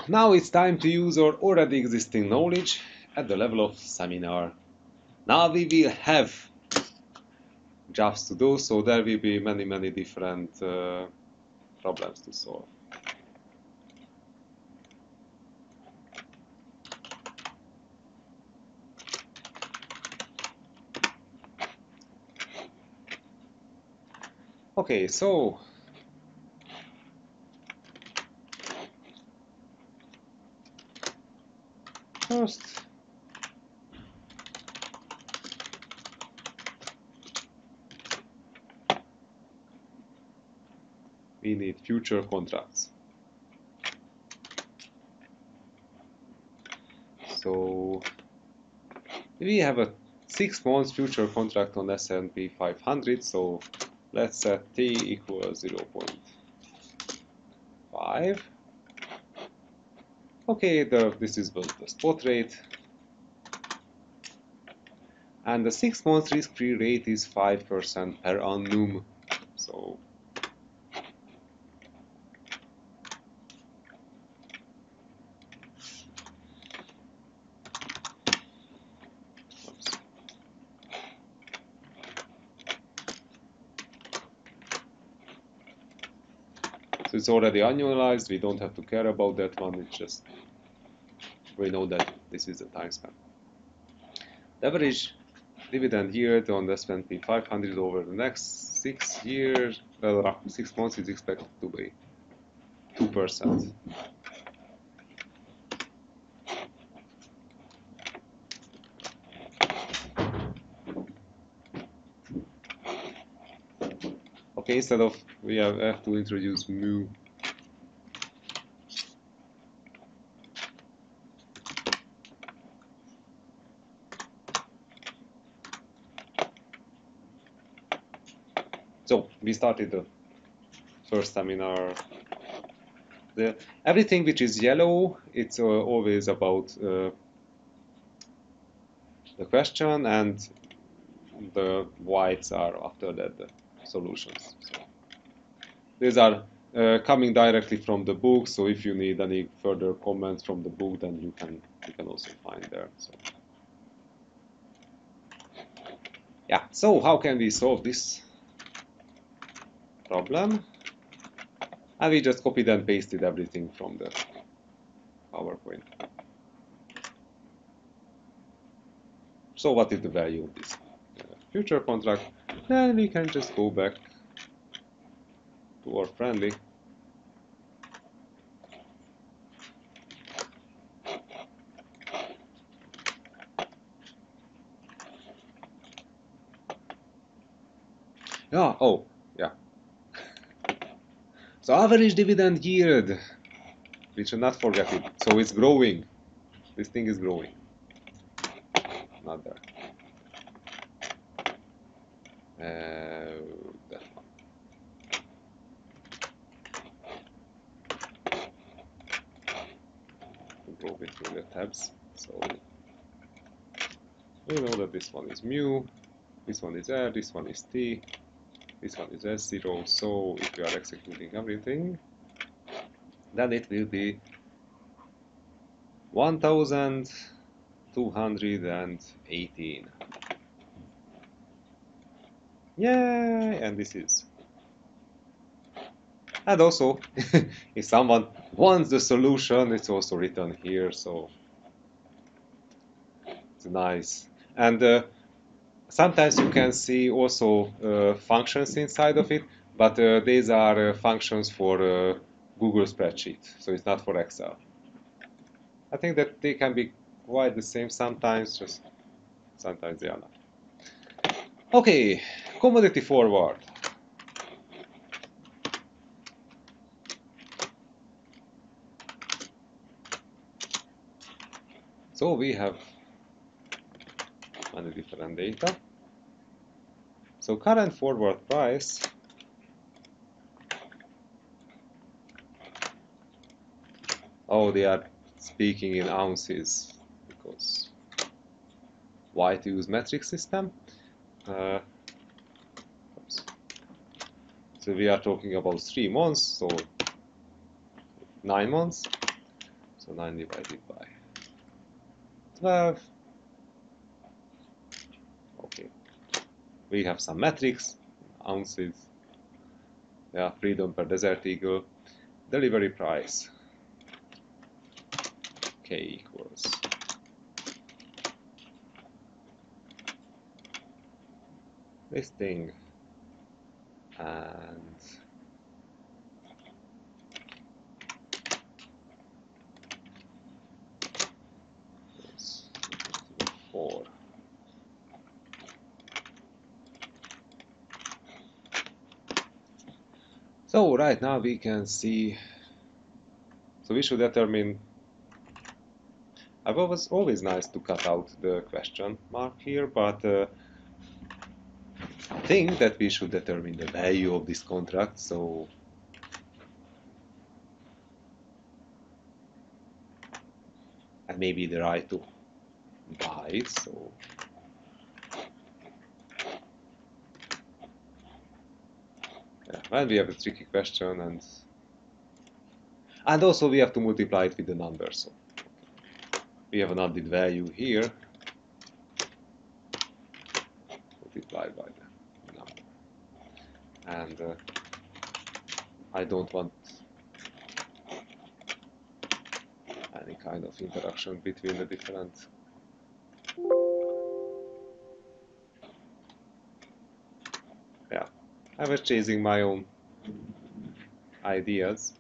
now it's time to use our already existing knowledge at the level of seminar. Now we will have jobs to do, so there will be many different problems to solve. Okay, so first we need future contracts. So we have a 6 months future contract on S&P 500, so let's set t equals 0.5. Okay, this is the spot rate, and the 6 months risk-free rate is 5% per annum. So it's already annualized, we don't have to care about that one, it's just we know that this is the time span. The average dividend yield on the S&P 500 over the next 6 months is expected to be 2%. Okay, instead of we have to introduce mu. So we started the first seminar. Everything which is yellow, it's always about the question, and the whites are after that the solutions. So these are coming directly from the book, so if you need any further comments from the book, then you can also find there. So yeah, so how can we solve this problem? And we just copied and pasted everything from the PowerPoint. So what is the value of this future contract? Then we can just go back to our friendly So average dividend yield, we should not forget it. So it's growing. This thing is growing. Not there. That one. Go between the tabs. So we know that this one is mu, this one is R, this one is T, this one is S0. So if we are executing everything, then it will be 1218. Yay! And this is. And also, if someone wants the solution, it's also written here, so it's nice. And sometimes you can see also functions inside of it, but these are functions for Google spreadsheet, so it's not for Excel. I think that they can be quite the same sometimes, just sometimes they are not. Okay, commodity forward. So we have many different data. So current forward price they are speaking in ounces because why to use metric system? So we are talking about 3 months, so 9 months. So 9 divided by 12. Okay. We have some metrics, ounces. Yeah, freedom per Desert Eagle. Delivery price. K equals listing and it's 4. So right now we can see, so we should determine, it was always nice to cut out the question mark here, but I think that we should determine the value of this contract, so and maybe the right to buy it, so yeah, well, we have a tricky question, and also we have to multiply it with the number, so we have an added value here multiplied by the number, and I don't want any kind of interaction between the different yeah, I was chasing my own ideas.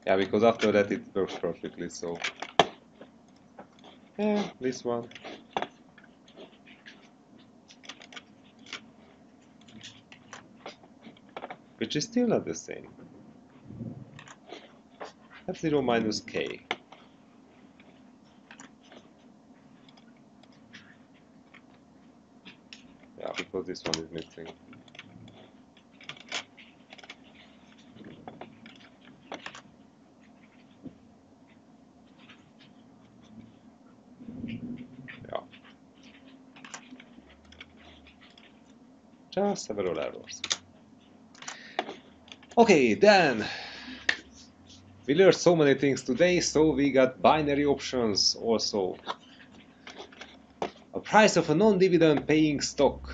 Yeah, because after that it works perfectly, so yeah, this one. Which is still not the same. F0 minus K. Yeah, because this one is missing. Yeah. Just several errors. Okay, then we learned so many things today, so we got binary options also. A price of a non-dividend paying stock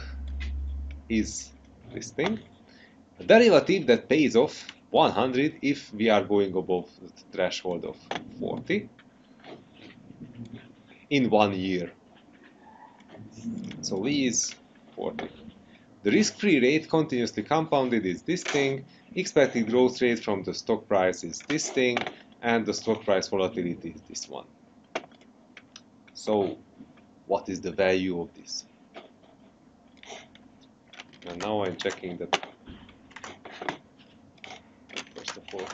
is this thing. A derivative that pays off 100 if we are going above the threshold of 40 in 1 year. So V is 40. The risk-free rate continuously compounded is this thing, expected growth rate from the stock price is this thing, and the stock price volatility is this one. So, what is the value of this? And now I'm checking that, first of all,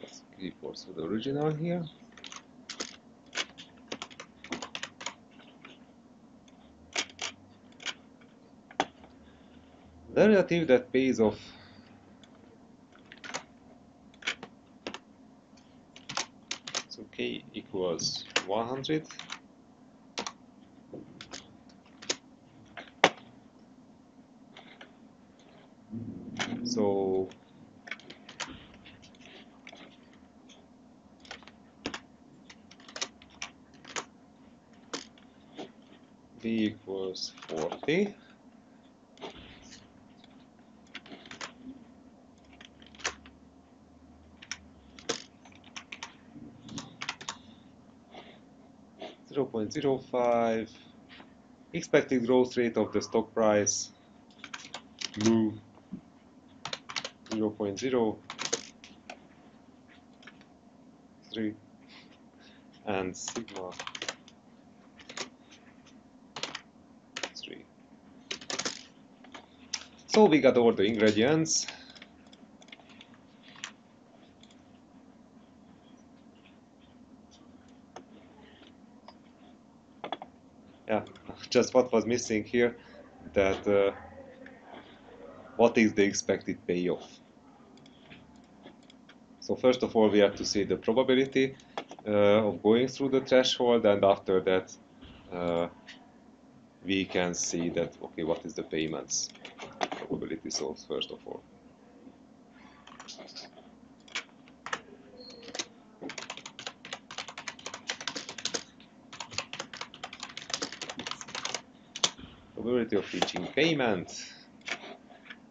let's keep also the original here. The relative that pays off so K equals 100. So V equals 40. .05 expected growth rate of the stock price mu 0.03 and sigma 3. So we got all the ingredients. Yeah, just what was missing here, that what is the expected payoff. So first of all, we have to see the probability of going through the threshold, and after that we can see that, okay, what is the payments probability source first of all. Probability of reaching payment.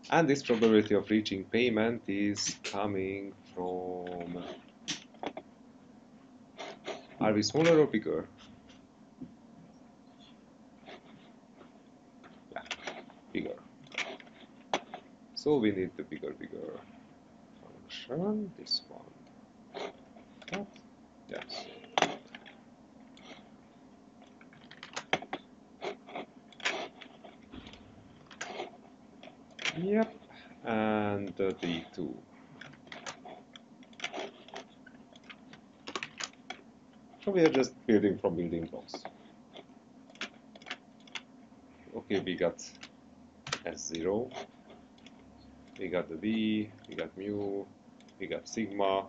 And this probability of reaching payment is coming from, are we smaller or bigger? Yeah, bigger. So we need the bigger function, this one. That? Yes. Yep, and the D2. So we are just building from building blocks. Okay, we got S0, we got the V, we got mu, we got sigma,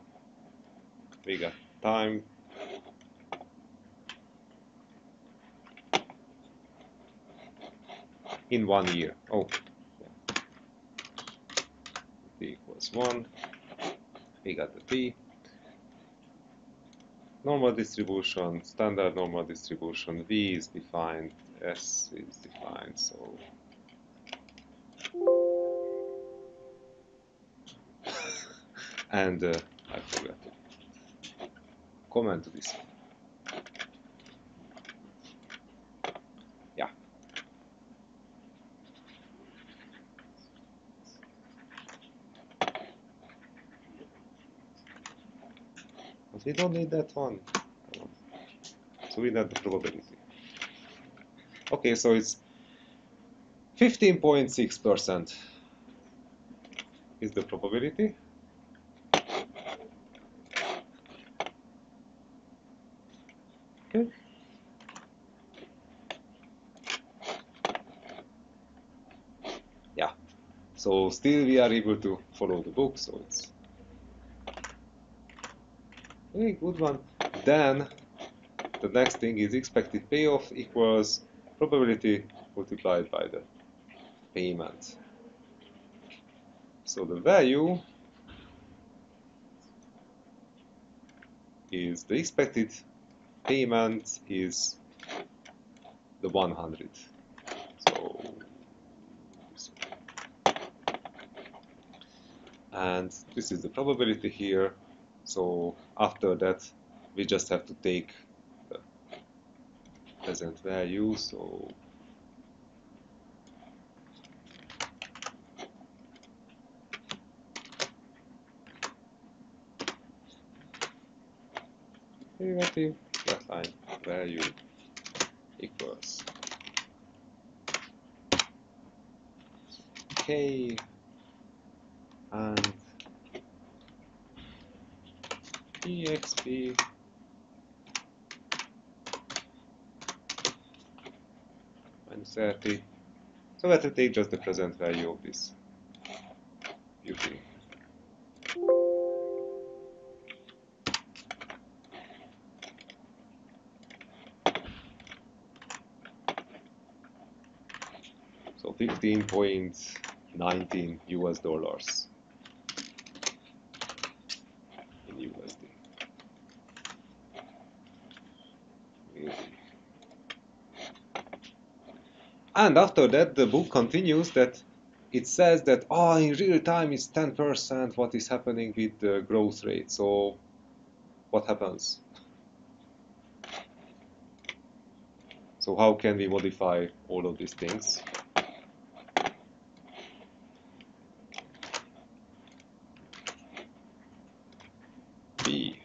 we got time, in 1 year. Oh, yeah. T equals 1, we got the T. Normal distribution, standard normal distribution, V is defined, S is defined, so and I forgot to comment this. Yeah. But we don't need that one. So we need the probability. Okay, so it's 15.6% is the probability. Okay. Yeah. So still we are able to follow the book, so it's a very good one. Then the next thing is expected payoff equals probability multiplied by the payment. So the value is the expected payment is the 100. So and this is the probability here. So after that we just have to take the present value. So derivative flatline value equals k and exp minus 30. So we have to take just the present value of this beauty. So 15.19 US dollars in USD. And after that, the book continues that it says that, oh, in real time it's 10%, what is happening with the growth rate. So what happens? So how can we modify all of these things? B.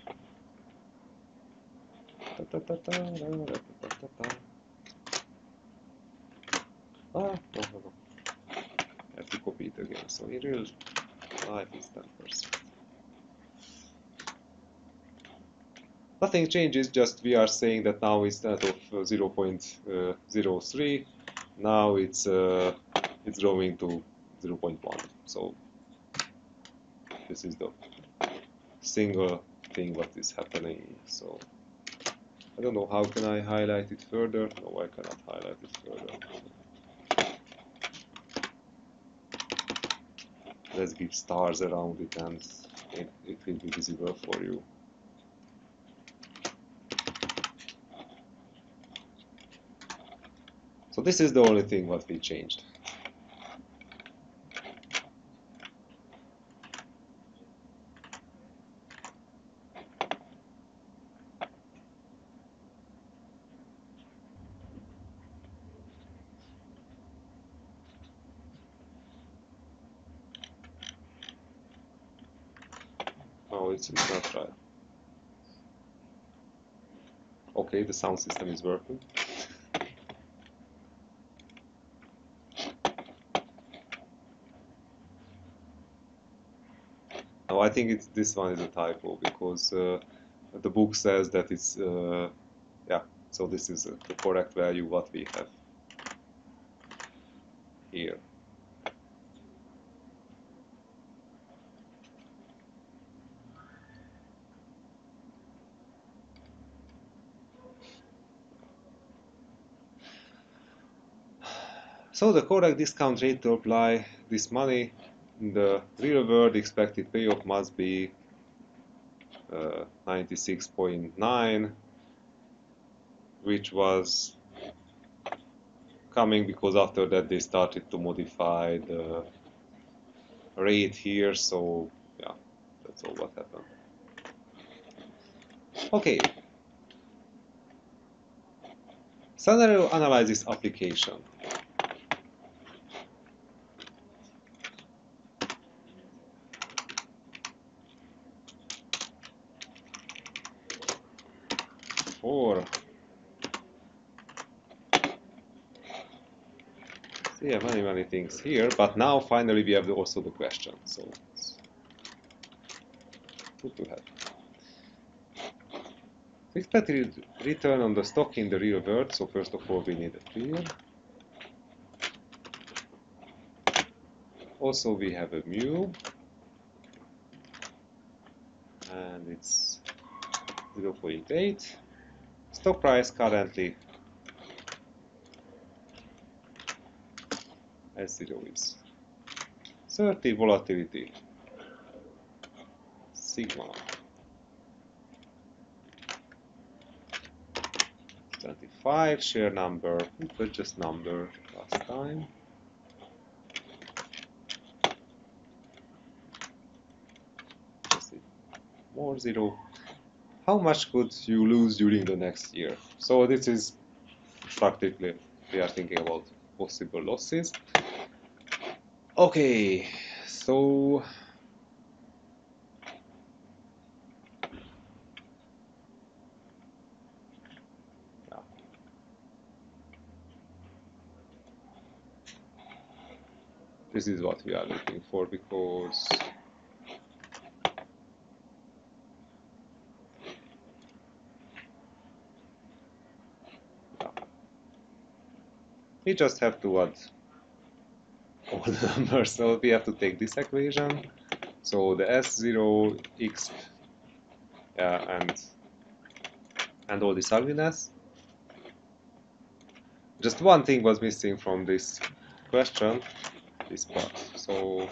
Ah, no. I have to copy it again. So in real life it's 10%. Nothing changes, just we are saying that now instead of 0.03, now it's growing to 0.1. So this is the single thing what is happening. So I don't know, how can I highlight it further? No, I cannot highlight it further. Let's give stars around it and it will be visible for you. So this is the only thing what we changed. Oh, it's not right. Okay, the sound system is working. No, I think this one is a typo because the book says that it's yeah. So this is the correct value what we have here. So the correct discount rate to apply this money in the real world expected payoff must be 96.9, which was coming because after that they started to modify the rate here, so yeah, that's all what happened. Okay. Scenario analysis application. So yeah, many things here, but now finally we have also the question, so it's good to have. So expected return on the stock in the real world, so first of all we need a clear. Also we have a mu, and it's 0.8. Stock price currently S0 is 30, volatility sigma 25, share number, purchase number last time. More 0. How much could you lose during the next year? So this is practically, we are thinking about possible losses. Okay, so yeah. This is what we are looking for because we just have to add all the numbers, so we have to take this equation. So the S0, X, and all this ugliness. Just one thing was missing from this question, this part. So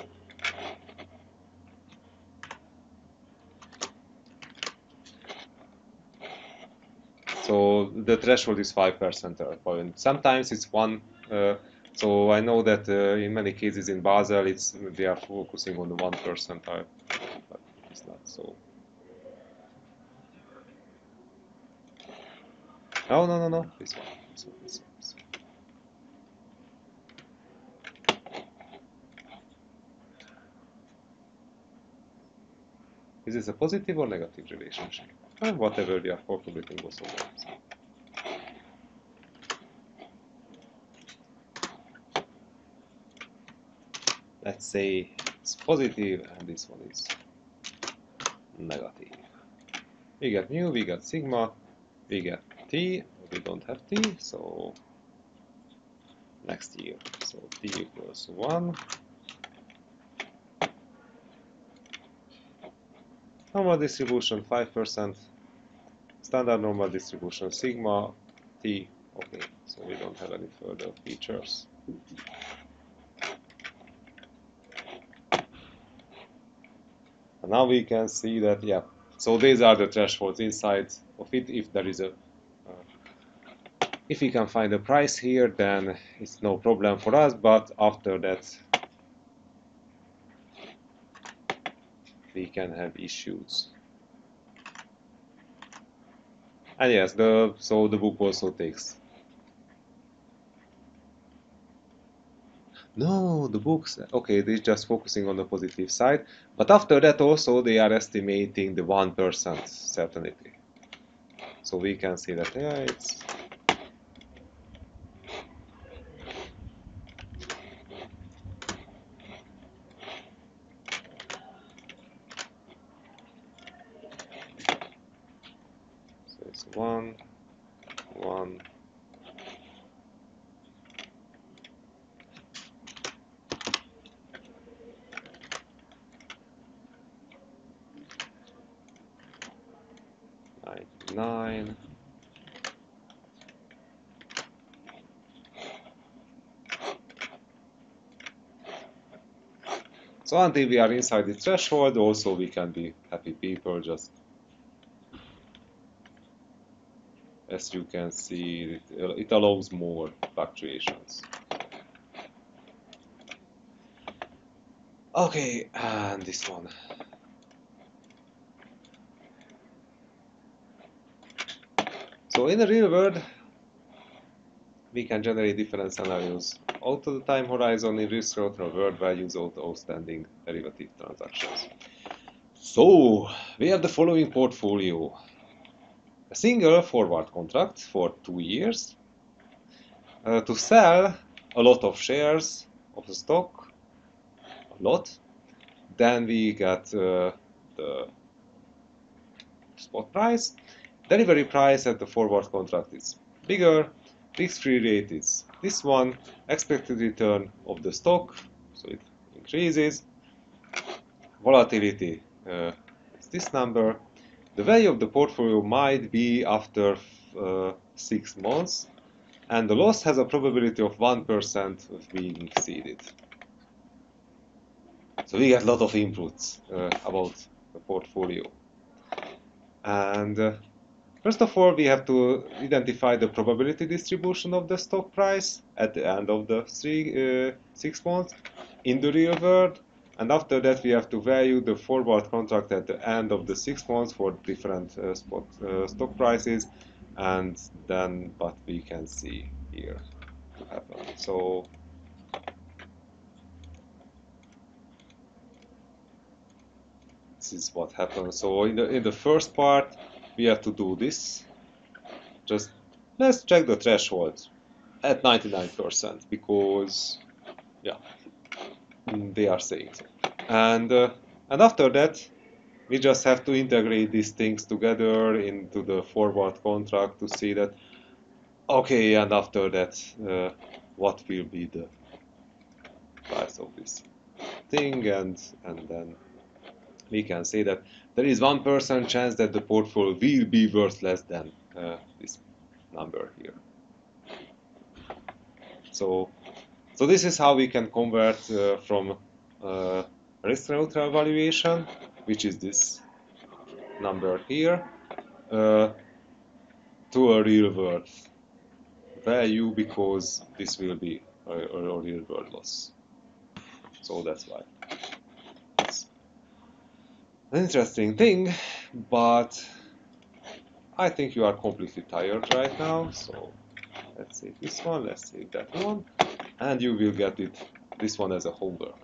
the threshold is 5%. Sometimes it's 1. So I know that in many cases in Basel, they are focusing on the 1%, but it's not so. No. This one. This one. Is this a positive or negative relationship? And whatever we are calculating also works. Let's say it's positive and this one is negative. We get mu, we get sigma, we get t, we don't have t, so next year. So t equals 1, Normal distribution 5%, standard normal distribution sigma t. Okay, so we don't have any further features. And now we can see that, yeah, so these are the thresholds inside of it. If there is a if we can find a price here, then it's no problem for us, but after that we can have issues. And yes, so the book also takes. No, the books, okay, they're just focusing on the positive side, but after that also they are estimating the 1% certainty. So we can see that, yeah, it's so it's 1, 1, 9. So until we are inside the threshold, also we can be happy people, just as you can see, it allows more fluctuations. Okay, and this one. So in the real world, we can generate different scenarios out of the time horizon in risk-neutral world values of the outstanding derivative transactions. So we have the following portfolio: a single forward contract for 2 years to sell a lot of shares of the stock, a lot. Then we get the spot price. Delivery price at the forward contract is bigger. Risk-free rate is this one. Expected return of the stock, so it increases. Volatility is this number. The value of the portfolio might be after 6 months, and the loss has a probability of 1% of being exceeded. So we get a lot of inputs about the portfolio. And first of all, we have to identify the probability distribution of the stock price at the end of the 6 months in the real world. And after that, we have to value the forward contract at the end of the 6 months for different stock prices. And then what we can see here to happen. So this is what happens. So in the first part, we have to do this. Just let's check the threshold at 99% because, yeah, they are saying so. And after that, we just have to integrate these things together into the forward contract to see that, okay, and after that, what will be the price of this thing, and then we can say that there is 1% chance that the portfolio will be worth less than this number here. So this is how we can convert from risk-neutral valuation, which is this number here, to a real-world value, because this will be a real-world loss. So that's why. It's an interesting thing, but I think you are completely tired right now, so let's save this one, let's save that one, and you will get this one as a homework.